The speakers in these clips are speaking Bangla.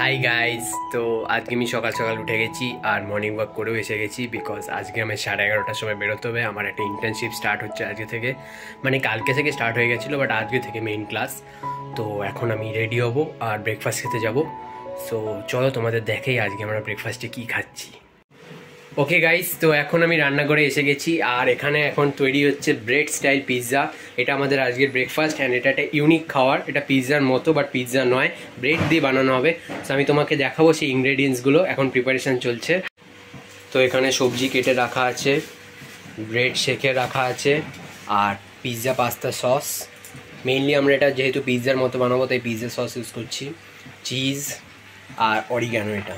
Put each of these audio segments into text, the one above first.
হাই গাইজ, তো আজকে আমি সকাল সকাল উঠে গেছি আর মর্নিং ওয়াক করেও এসে গেছি বিকজ আজকে আমি 11:30টার সময় বেরোতে হবে। আমার একটা ইন্টার্নশিপ স্টার্ট হচ্ছে আজকে থেকে, মানে কালকে থেকে স্টার্ট হয়ে গেছিলো, বাট আজকে থেকে মেইন ক্লাস। তো এখন আমি রেডি হব আর ব্রেকফাস্ট খেতে যাব। সো চলো তোমাদের দেখেই আজকে আমরা ব্রেকফাস্টে কী খাচ্ছি। ওকে গাইস, তো এখন আমি রান্নাঘরে এসে গেছি আর এখানে এখন তৈরি হচ্ছে ব্রেড স্টাইল পিৎজা। এটা আমাদের আজকের ব্রেকফাস্ট অ্যান্ড এটা একটা ইউনিক খাবার। এটা পিৎজার মতো বাট পিৎজা নয়, ব্রেড দিয়ে বানানো হবে। তো আমি তোমাকে দেখাবো সেই ইনগ্রেডিয়েন্টসগুলো। এখন প্রিপারেশান চলছে। তো এখানে সবজি কেটে রাখা আছে, ব্রেড সেকে রাখা আছে আর পিৎজা পাস্তা সস। মেইনলি আমরা এটা যেহেতু পিৎজার মতো বানাবো তাই পিৎজা সস ইউজ করছি, চিজ আর অরিগ্যানো এটা।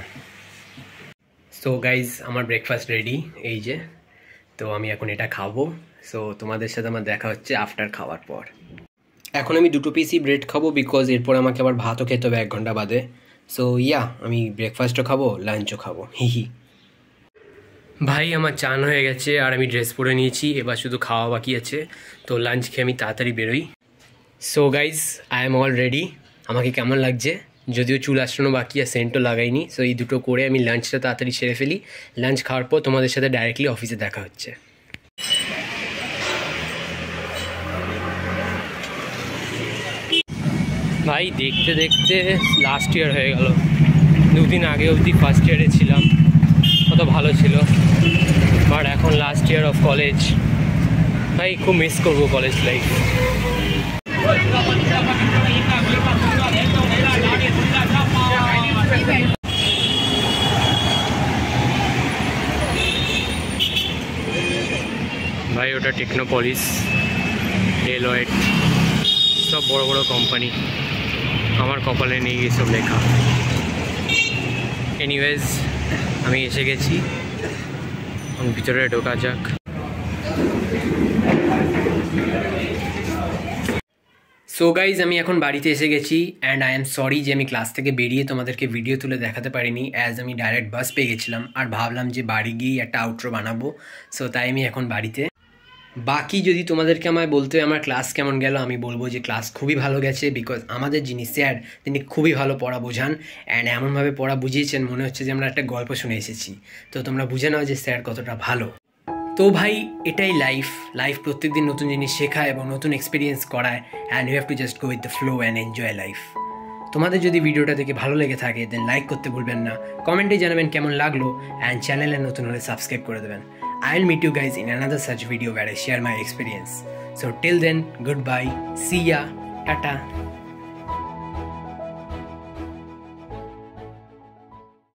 সো গাইজ, আমার ব্রেকফাস্ট রেডি, এই যে। তো আমি এখন এটা খাবো। সো তোমাদের সাথে আমার দেখা হচ্ছে আফটার খাওয়ার পর। এখন আমি 2 পিসই ব্রেড খাবো বিকজ এরপর আমাকে আবার ভাতও খেতে হবে 1 ঘন্টা বাদে। সো আমি ব্রেকফাস্টও খাবো, লাঞ্চও খাবো, হি। ভাই আমার চান হয়ে গেছে আর আমি ড্রেস পরে নিয়েছি, এবার শুধু খাওয়া বাকি আছে। তো লাঞ্চ খেয়ে আমি তাড়াতাড়ি বেরোই। So guys, I am all ready. আমাকে কেমন লাগছে? যদিও চুল আসানো বাকি আর সেন্টও লাগাইনি। সো এই দুটো করে আমি লাঞ্চটা তাড়াতাড়ি সেরে ফেলি। লাঞ্চ খাওয়ার পর তোমাদের সাথে ডাইরেক্টলি অফিসে দেখা হচ্ছে। ভাই দেখতে দেখতে লাস্ট ইয়ার হয়ে গেল। 2 দিন আগে অবধি ফার্স্ট ইয়ারে ছিলাম, কত ভালো ছিল। বাট এখন লাস্ট ইয়ার অফ কলেজ। ভাই খুব মিস করবো কলেজ লাইফ। ভাই ওটা টেকনোপলিস, ডেলয়েট, সব বড় বড় কোম্পানি। আমার কপালে নেই এসব লেখা। এনিওয়েজ, আমি এসে গেছি, ভিতরে ঢোকা যাক। সো গাইজ, আমি এখন বাড়িতে এসে গেছি অ্যান্ড আই এম সরি যে আমি ক্লাস থেকে বেরিয়ে তোমাদেরকে ভিডিও তুলে দেখাতে পারিনি, অ্যাজ আমি ডাইরেক্ট বাস পেয়ে গেছিলাম আর ভাবলাম যে বাড়ি গিয়েই একটা আউটরো বানাবো। সো তাই আমি এখন বাড়িতে। বাকি যদি তোমাদেরকে আমায় বলতে হয় আমার ক্লাস কেমন গেল, আমি বলবো যে ক্লাস খুবই ভালো গেছে বিকজ আমাদের যিনি স্যার তিনি খুবই ভালো পড়া বোঝান অ্যান্ড এমনভাবে পড়া বুঝিয়েছেন মনে হচ্ছে যে আমরা একটা গল্প শুনে এসেছি। তো তোমরা বুঝে নাও যে স্যার কতটা ভালো। তো ভাই এটাই লাইফ প্রত্যেক দিন নতুন জিনিস শেখায় এবং নতুন এক্সপিরিয়েন্স করায় and you have to just go with the flow and enjoy life. তোমাদের যদি ভিডিওটা দেখে ভালো লেগে থাকে দেন লাইক করতে ভুলবেন না, কমেন্টে জানাবেন কেমন লাগলো অ্যান্ড চ্যানেলে নতুন হলে সাবস্ক্রাইব করে দেবেন। I'll meet you guys in another such video where I share my experience. So till then, goodbye, see ya, tata.